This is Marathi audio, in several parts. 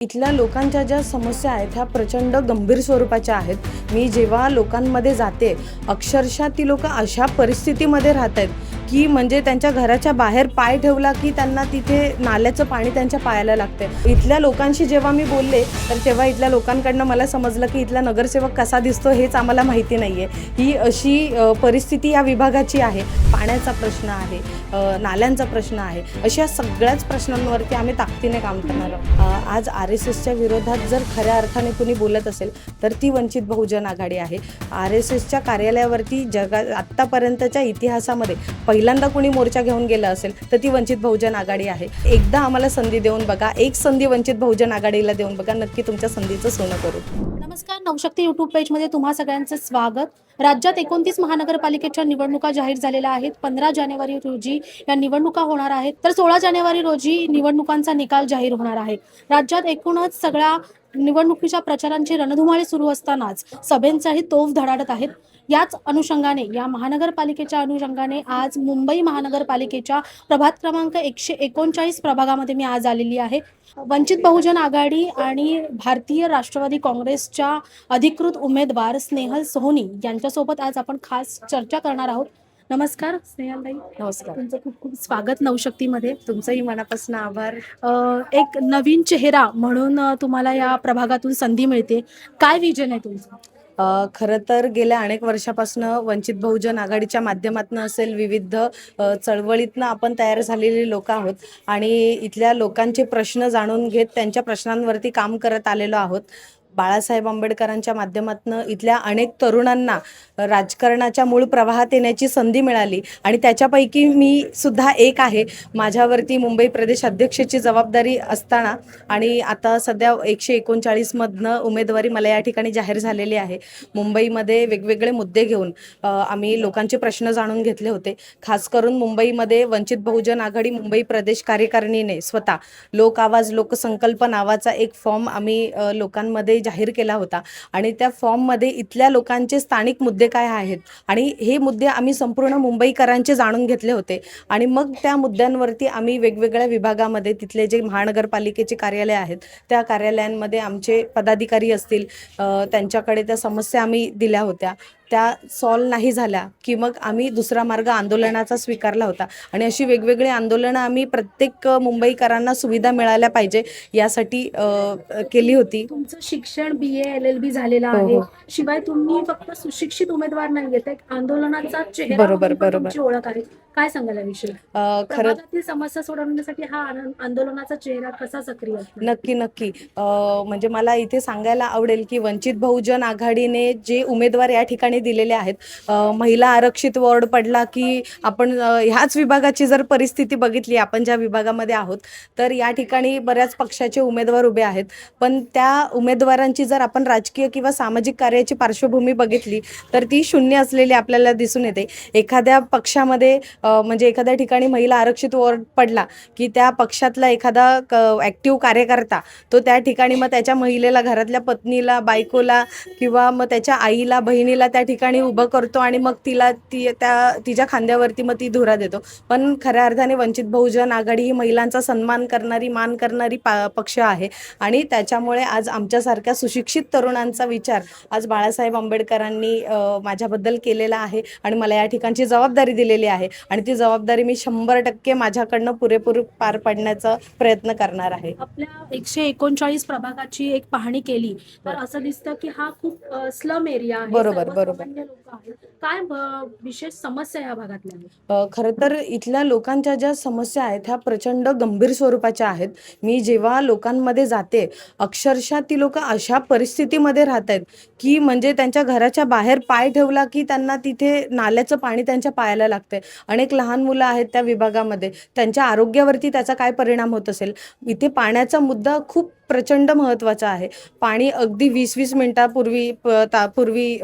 इथल्या लोकांच्या ज्या समस्या आहेत ह्या प्रचंड गंभीर स्वरूपाच्या आहेत. मी जेव्हा लोकांमध्ये जाते अक्षरशः ती लोक अशा परिस्थितीमध्ये राहत आहेत की म्हणजे त्यांच्या घराच्या बाहेर पाय ठेवला की त्यांना तिथे नाल्याचं पाणी त्यांच्या पायाला लागते. इथल्या लोकांशी जेव्हा मी बोलले तर तेव्हा इथल्या लोकांकडनं मला समजलं की इथला नगरसेवक कसा दिसतो हेच आम्हाला माहिती नाही आहे. ही अशी परिस्थिती या विभागाची आहे. पाण्याचा प्रश्न आहे, नाल्यांचा प्रश्न आहे, अशा सगळ्याच प्रश्नांवरती आम्ही ताकदीने काम करणार आहोत. आज RSSच्या विरोधात जर खऱ्या अर्थाने कुणी बोलत असेल तर ती वंचित बहुजन आघाडी आहे. RSSच्या कार्यालयावरती आत्तापर्यंतच्या इतिहासामध्ये पहिल्यांदा कुणी मोर्चा घेऊन गेला असेल तर ती वंचित बहुजन आघाडी आहे. एकदा आम्हाला संधी देऊन बघा, एक संधी वंचित बहुजन आघाडीला देऊन बघा, नक्की तुमच्या संधीचं सोनं करू. नमस्कार, नवशक्ती यूट्यूब पेजमध्ये तुम्हा सगळ्यांचं स्वागत. राज्यात 29 महानगरपालिकेच्या निवडणुका जाहीर झालेल्या आहेत. 15 जानेवारी रोजी या निवडणुका होणार आहेत, तर 16 जानेवारी रोजी निवडणुकांचा निकाल जाहीर होणार आहे. राज्यात एकूणच सगळ्या निवडणुकीच्या प्रचारांची रणधुमाळी सुरू असतानाच सभेंचाही तोफ धडाडत आहेत. याच अनुषंगाने या महानगरपालिकेच्या अनुषंगाने आज मुंबई महानगरपालिकेच्या प्रभाग क्रमांक 139 प्रभागामध्ये मी आज आलेली आहे. वंचित बहुजन आघाडी आणि भारतीय राष्ट्रवादी काँग्रेसच्या अधिकृत उमेदवार स्नेहल सोहनी यांच्यासोबत आज आपण खास चर्चा करणार आहोत. नमस्कार स्नेहलताई. नमस्कार. तुमचं खूप खूप स्वागत नवशक्तीमध्ये. तुमचंही मनापासून आभार. एक नवीन चेहरा म्हणून तुम्हाला या प्रभागातून संधी मिळते. काय विजन आहे तुमचं? खरं तर गेल्या अनेक वर्षापासून वंचित बहुजन आघाडीच्या माध्यमातून असेल विविध चळवळीतनं आपण तयार झालेली लोक आहोत आणि इथल्या लोकांचे प्रश्न जाणून घेत त्यांच्या प्रश्नांवरती काम करत आलेलो आहोत. बाळासाहेब आंबेडकरांच्या माध्यमातून इथल्या अनेक तरुणांना राजकारणाच्या मूळ प्रवाहात येण्याची संधी मिळाली आणि त्याच्यापैकी मी सुद्धा एक आहे. माझ्यावरती मुंबई प्रदेश अध्यक्षाची जबाबदारी असताना आणि आता सध्या 139 मधनं उमेदवारी मला या ठिकाणी जाहीर झालेली आहे. मुंबईमध्ये वेगवेगळे मुद्दे घेऊन आम्ही लोकांचे प्रश्न जाणून घेतले होते. खास करून मुंबईमध्ये वंचित बहुजन आघाडी मुंबई प्रदेश कार्यकारिणीने स्वतः लोक आवाज लोकसंकल्प नावाचा एक फॉर्म आम्ही लोकांमध्ये जाहीर केला होता आणि त्या फॉर्ममध्ये इथल्या लोकांचे स्थानिक मुद्दे काय आहेत आणि हे मुद्दे आम्ही संपूर्ण मुंबईकरांचे जाणून घेतले होते आणि मग त्या मुद्द्यांवरती आम्ही वेगवेगळ्या विभागामध्ये तिथले जे महानगरपालिकेचे कार्यालय आहेत त्या कार्यालयांमध्ये आमचे पदाधिकारी असतील त्यांच्याकडे त्या समस्या आम्ही दिल्या होत्या. त्या सॉल्व नाही झाल्या की मग आम्ही दुसरा मार्ग आंदोलनाचा स्वीकारला होता आणि अशी वेगवेगळी आंदोलनं आम्ही प्रत्येक मुंबईकरांना सुविधा मिळाल्या पाहिजे यासाठी केली होती. तुमचं शिक्षण BA LLB झालेलं आहे, शिवाय तुम्ही फक्त सुशिक्षित उमेदवार नाहीये, एक आंदोलनाचा चेहरा बरोबर म्हणून तुमची ओळख आहे. काय सांगाल याविषयी? खरं समस्या सोडवण्यासाठी हा आंदोलनाचा चेहरा कसा सक्रिय असतो? नक्की म्हणजे मला इथे सांगायला आवडेल की वंचित बहुजन आघाडीने जे उमेदवार या ठिकाणी दिलेले आहेत, महिला आरक्षित वॉर्ड पडला की आपण ह्याच विभागाची जर परिस्थिती बघितली, आपण ज्या विभागामध्ये आहोत तर या ठिकाणी बऱ्याच पक्षाचे उमेदवार उभे आहेत, पण त्या उमेदवारांची जर आपण राजकीय किंवा सामाजिक कार्याची पार्श्वभूमी बघितली तर ती शून्य असलेली आपल्याला दिसून येते. एखाद्या पक्षामध्ये म्हणजे एखाद्या ठिकाणी महिला आरक्षित वॉर्ड पडला की त्या पक्षातला एखादा ॲक्टिव्ह कार्यकर्ता तो त्या ठिकाणी मग त्याच्या महिलेला, घरातल्या पत्नीला, बायकोला किंवा मग त्याच्या आईला, बहिणीला त्या ठिकाणी उभं करतो आणि मग तिच्या खांद्यावरती मग ती धुरा देतो. पण खऱ्या अर्थाने वंचित बहुजन आघाडी ही महिलांचा सन्मान करणारी, मान करणारी पक्ष आहे आणि त्याच्यामुळे आज आमच्यासारख्या सुशिक्षित तरुणांचा विचार आज बाळासाहेब आंबेडकरांनी माझ्याबद्दल केलेला आहे आणि मला या ठिकाणची जबाबदारी दिलेली आहे आणि ती जबाबदारी मी 100% माझ्याकडनं पुरेपूर पार पाडण्याचा प्रयत्न करणार आहे. आपल्या 139 प्रभागाची एक पाहणी केली तर असं दिसतं की हा खूप स्लम एरिया आहे. बरोबर. लोक आहेत. काय विशेष समस्या या भागातल्या? खरं तर इथल्या लोकांच्या ज्या समस्या आहेत ह्या प्रचंड गंभीर स्वरूपाच्या आहेत. मी जेव्हा लोकांमध्ये जाते अक्षरशः ती लोक अशा परिस्थितीमध्ये राहत आहेत की म्हणजे त्यांच्या घराच्या बाहेर पाय ठेवला की त्यांना तिथे नाल्याचं पाणी त्यांच्या पायाला लागतंय. अनेक लहान मुलं आहेत त्या विभागामध्ये, त्यांच्या आरोग्यावरती त्याचा काय परिणाम होत असेल. इथे पाण्याचा मुद्दा खूप प्रचंड महत्त्वाचा आहे. पाणी अगदी 20-20 मिनिटापूर्वी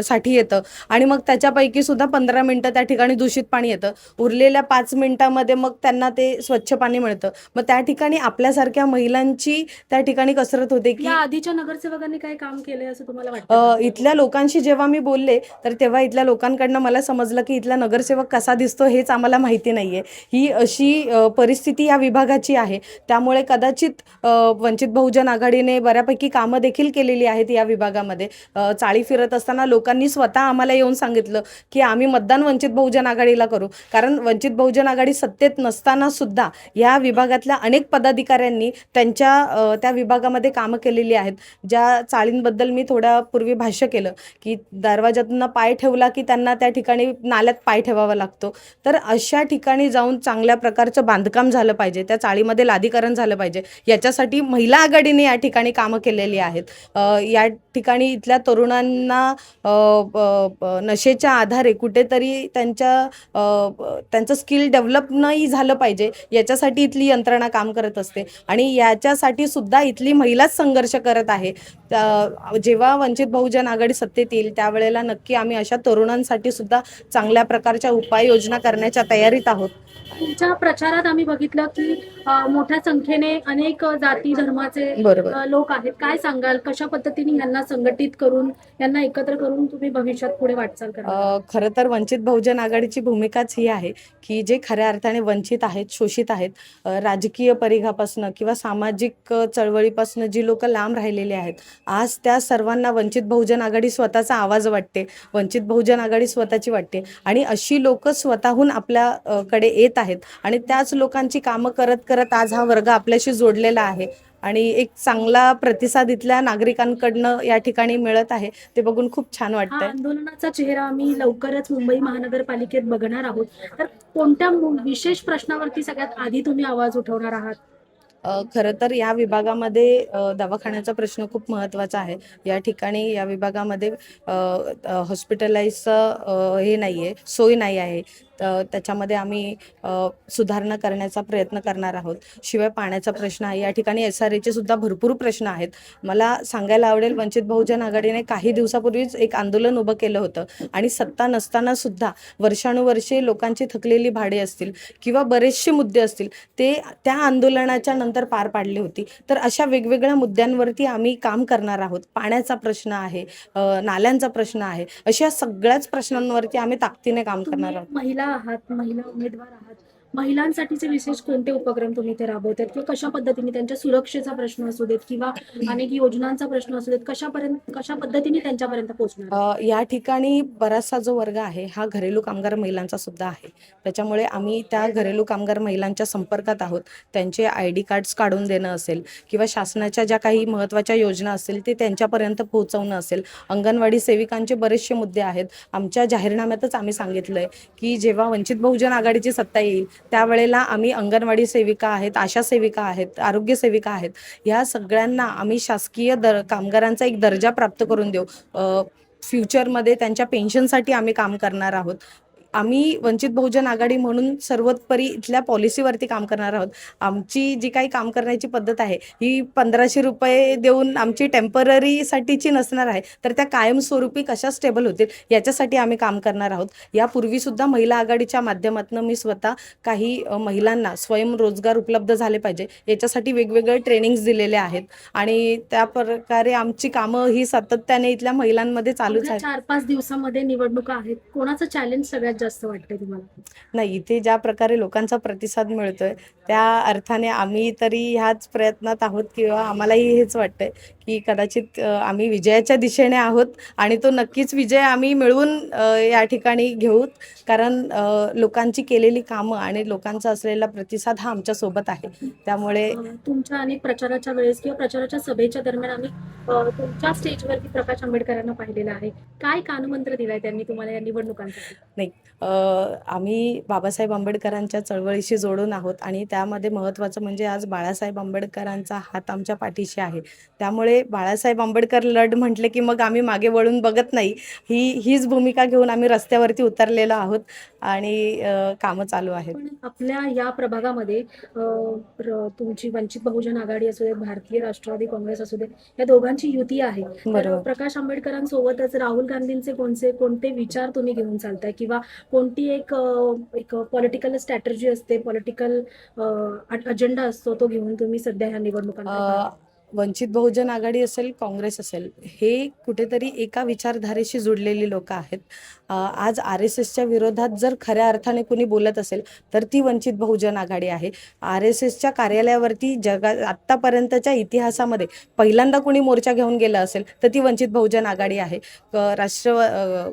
साठी येतं आणि मग त्याच्यापैकी सुद्धा 15 मिनिटं त्या ठिकाणी दूषित पाणी येतं. उरलेल्या 5 मिनिटांमध्ये मग त्यांना ते स्वच्छ पाणी मिळतं. मग त्या ठिकाणी आपल्यासारख्या महिलांची त्या ठिकाणी कसरत होते की या आधीच्या नगरसेवकांनी काय काम केलंय असं तुम्हाला वाटतं? इथल्या लोकांशी जेव्हा मी बोलले तर तेव्हा इथल्या लोकांकडनं मला समजलं की इथला नगरसेवक कसा दिसतो हेच आम्हाला माहिती नाही आहे. ही अशी परिस्थिती या विभागाची आहे. त्यामुळे कदाचित वंचित बहुजन आघाडीने बऱ्यापैकी कामं देखील केलेली आहेत या विभागामध्ये. चाळी फिरत असताना लोकांनी स्वतः आम्हाला येऊन सांगितलं की आम्ही मतदान वंचित बहुजन आघाडीला करू, कारण वंचित बहुजन आघाडी सत्तेत नसताना सुद्धा या विभागातल्या अनेक पदाधिकाऱ्यांनी त्या विभागामध्ये कामं केलेली आहेत. ज्या चाळींबद्दल मी थोड्यापूर्वी भाष्य केलं की दरवाजातून पाय ठेवला की त्यांना त्या ठिकाणी नाल्यात पाय ठेवावा लागतो. तर अशा ठिकाणी जाऊन चांगल्या प्रकारचं बांधकाम झालं पाहिजे, त्या चाळीमध्ये लादीकरण झालं पाहिजे, याच्यासाठी महिला आघाडीने या ठिकाणी कामं केलेली आहेत. या ठिकाणी इथल्या तरुणांना नशेच्या आधारे कुठेतरी त्यांचं स्किल डेव्हलप नाही झालं पाहिजे, याच्यासाठी इथली यंत्रणा काम करत असते आणि याच्यासाठी सुद्धा इथली महिलाच संघर्ष करत आहे. जेव्हा वंचित बहुजन आघाडी सत्तेत येईल त्यावेळेला नक्की आम्ही अशा तरुणांसाठी सुद्धा चांगल्या प्रकारच्या उपाययोजना करण्याच्या तयारीत आहोत. तुमच्या प्रचारात आम्ही बघितलं की मोठ्या संख्येने अनेक जाती धर्माचे बरोबर. लोक आहेत. काय सांगाल, कशा पद्धतीने यांना संघटित करून, यांना एकत्र करून तुम्ही भविष्यात पुढे वाटचाल करा? खरं तर वंचित बहुजन आघाडीची भूमिकाच ही आहे की जे खऱ्या अर्थाने वंचित आहेत, शोषित आहेत, राजकीय परिघापासून किंवा सामाजिक चळवळीपासून जी लोक लांब राहिलेली आहेत, आज त्या सर्वांना वंचित बहुजन आघाडी स्वतःचा आवाज वाटते, वंचित बहुजन आघाडी स्वतःची वाटते आणि अशी लोक स्वतःहून आपल्याकडे येत आहेत आणि त्याच लोकांची कामं करत करत आज हा वर्ग आपल्याशी जोडलेला आहे आणि एक चांगला प्रतिसाद इथल्या नागरिकांकडनं या ठिकाणी मिळत आहे. ते बघून खूप छान हा वाटतंय. आंदोलनाचा चेहरा आम्ही लवकरच मुंबई महानगरपालिकेत बघणार आहोत. तर कोणत्या विशेष प्रश्नावरती सगळ्यात आधी तुम्ही आवाज उठवणार आहात? खरं तर या विभागामध्ये दवाखान्याचा प्रश्न खूप महत्त्वाचा आहे. या ठिकाणी या विभागामध्ये हॉस्पिटलाइजचं हे नाही आहे, सोय नाही आहे. त्याच्यामध्ये आम्ही सुधारणा करण्याचा प्रयत्न करणार आहोत. शिवाय पाण्याचा प्रश्न आहे. या ठिकाणी SRAचे सुद्धा भरपूर प्रश्न आहेत. मला सांगायला आवडेल, वंचित बहुजन आघाडीने काही दिवसापूर्वीच एक आंदोलन उभं केलं होतं आणि सत्ता नसताना सुद्धा वर्षानुवर्षे लोकांची थकलेली भाडे असतील किंवा बरेचसे मुद्दे असतील, ते त्या आंदोलनाच्या नंतर पार पाडली होती. तर अशा वेगवेगळ्या मुद्द्यांवरती आम्ही काम करणार आहोत. पाण्याचा प्रश्न आहे, नाल्यांचा प्रश्न आहे, अशा सगळ्याच प्रश्नांवरती आम्ही ताकदीने काम करणार आहोत. महिला आहात, महिला उमेदवार आहात, महिलांसाठीचे विशेष कोणते उपक्रम तुम्ही इथे राबवतात किंवा कशा पद्धतीने त्यांच्या सुरक्षेचा प्रश्न असू देत किंवा अनेक योजनांचा प्रश्न असू देत, कशा पद्धतीने त्यांच्यापर्यंत पोहोचणार? या ठिकाणी बराचसा जो वर्ग आहे हा घरेलू कामगार महिलांचा सुद्धा आहे. त्याच्यामुळे आम्ही त्या घरेलू कामगार महिलांच्या संपर्कात आहोत. त्यांचे ID कार्ड्स काढून देणं असेल किंवा शासनाच्या ज्या काही महत्त्वाच्या योजना असतील ते त्यांच्यापर्यंत पोहोचवणं असेल. अंगणवाडी सेविकांचे बरेचसे मुद्दे आहेत. आमच्या जाहीरनाम्यातच आम्ही सांगितलं आहे की जेव्हा वंचित बहुजन आघाडीची सत्ता येईल त्यावेळेला आम्ही अंगणवाडी सेविका आहेत, आशा सेविका आहेत, आरोग्य सेविका आहेत, ह्या सगळ्यांना आम्ही शासकीय कामगारांचा एक दर्जा प्राप्त करून देऊ. फ्युचरमध्ये त्यांच्या पेन्शनसाठी आम्ही काम करणार आहोत. आम्ही वंचित बहुजन आघाडी म्हणून सर्वोपरी इथल्या पॉलिसीवरती काम करणार आहोत. आमची जी काही काम करण्याची पद्धत आहे ही 1500 रुपये देऊन आमची टेम्पररीसाठीची नसणार आहे, तर त्या कायमस्वरूपी कशा स्टेबल होतील याच्यासाठी आम्ही काम करणार आहोत. यापूर्वीसुद्धा महिला आघाडीच्या माध्यमातून मी स्वतः काही महिलांना स्वयंरोजगार उपलब्ध झाले पाहिजे याच्यासाठी वेगवेगळे ट्रेनिंग्स दिलेले आहेत आणि त्या प्रकारे आमची कामं ही सातत्याने इथल्या महिलांमध्ये चालूच आहेत. 4-5 दिवसामध्ये निवडणुका आहेत, कोणाचं चॅलेंज सगळ्यात जास्त वाटतंय तुम्हाला? नाही, इथे ज्या प्रकारे लोकांचा प्रतिसाद मिळतोय त्या अर्थाने आम्ही तरी ह्याच प्रयत्नात आहोत किंवा आम्हालाही हेच वाटतंय की कदाचित आम्ही विजयाच्या दिशेने आहोत आणि तो नक्कीच विजय आम्ही मिळवून या ठिकाणी घेऊत, कारण लोकांची केलेली कामं आणि लोकांचा असलेला प्रतिसाद हा आमच्यासोबत आहे. त्यामुळे तुमच्या अनेक प्रचाराच्या वेळेस किंवा प्रचाराच्या सभेच्या दरम्यान आम्ही तुमच्या स्टेजवरती प्रकाश आंबेडकरांना पाहिलेलं आहे. काय कानमंत्र दिलाय त्यांनी तुम्हाला या निवडणुकांसाठी? नाही, आम्ही बाबासाहेब आंबेडकरांच्या चळवळीशी जोडून आहोत आणि त्यामध्ये महत्त्वाचं म्हणजे आज बाळासाहेब आंबेडकरांचा हात आमच्या पाठीशी आहे. त्यामुळे बाळासाहेब आंबेडकर लढ म्हटले की मग आम्ही मागे वळून बघत नाही, हीच भूमिका घेऊन आम्ही रस्त्यावरती उतरलेलो आहोत आणि कामं चालू आहेत. पण आपल्या या प्रभागामध्ये तुमची वंचित बहुजन आघाडी असू दे, भारतीय राष्ट्रवादी काँग्रेस असू दे, या दोघांची युती आहे. तर बरोबर. प्रकाश आंबेडकरांसोबतच राहुल गांधींचे कोणते विचार तुम्ही घेऊन चालताय किंवा कोणती एक पॉलिटिकल स्ट्रॅटर्जी असते, पॉलिटिकल अजेंडा असतो तो घेऊन तुम्ही सध्या ह्या निवडणुकांना? वंचित बहुजन आघाडी असेल, काँग्रेस असेल, हे कुठेतरी एका विचारधारेशी जुडलेली लोकं आहेत. आज RSSच्या विरोधात जर खऱ्या अर्थाने कुणी बोलत असेल, तर ती वंचित बहुजन आघाडी आहे. RSSच्या कार्यालयावरती आत्तापर्यंतच्या इतिहासामध्ये पहिल्यांदा कुणी मोर्चा घेऊन गेलं असेल, तर ती वंचित बहुजन आघाडी आहे.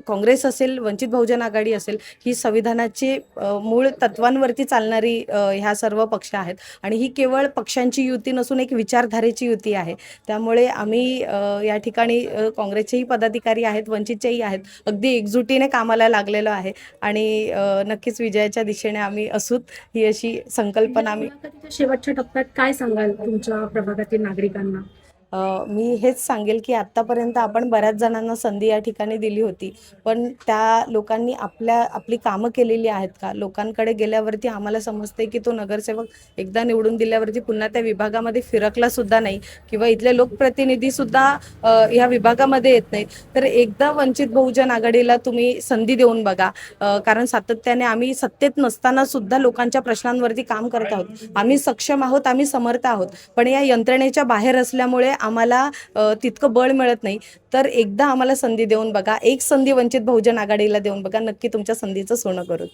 काँग्रेस असेल, वंचित बहुजन आघाडी असेल, ही संविधानाचे मूळ तत्वांवरती चालणारी ह्या सर्व पक्ष आहेत आणि ही केवळ पक्षांची युती नसून एक विचारधारेची युती आहे. त्यामुळे आम्ही या ठिकाणी काँग्रेसचेही पदाधिकारी आहेत, वंचितचेही आहेत, अगदी एकजुटीने कामाला लागलेलो आहे आणि नक्कीच विजयाच्या दिशेने आम्ही असूत, ही अशी संकल्पना आम्ही. मुलाखतीच्या शेवटच्या टप्प्यात काय सांगाल तुमच्या प्रभागातील नागरिकांना? मी हेच सांगेल की आत्तापर्यंत आपण बऱ्याच जणांना संधी या ठिकाणी दिली होती, पण त्या लोकांनी आपली कामं केलेली आहेत का? लोकांकडे गेल्यावरती आम्हाला समजते की तो नगरसेवक एकदा निवडून दिल्यावरती पुन्हा त्या विभागामध्ये फिरकला सुद्धा नाही किंवा इथले लोकप्रतिनिधी सुद्धा ह्या विभागामध्ये येत नाहीत. तर एकदा वंचित बहुजन आघाडीला तुम्ही संधी देऊन बघा, कारण सातत्याने आम्ही सत्तेत नसताना सुद्धा लोकांच्या प्रश्नांवरती काम करत आहोत. आम्ही सक्षम आहोत, आम्ही समर्थ आहोत, पण या यंत्रणेच्या बाहेर असल्यामुळे आम्हाला तितकं बळ मिळत नाही. तर एकदा आम्हाला संधी देऊन बघा, एक संधी वंचित बहुजन आघाडीला देऊन बघा, नक्की तुमच्या संधीचं सोनं करू.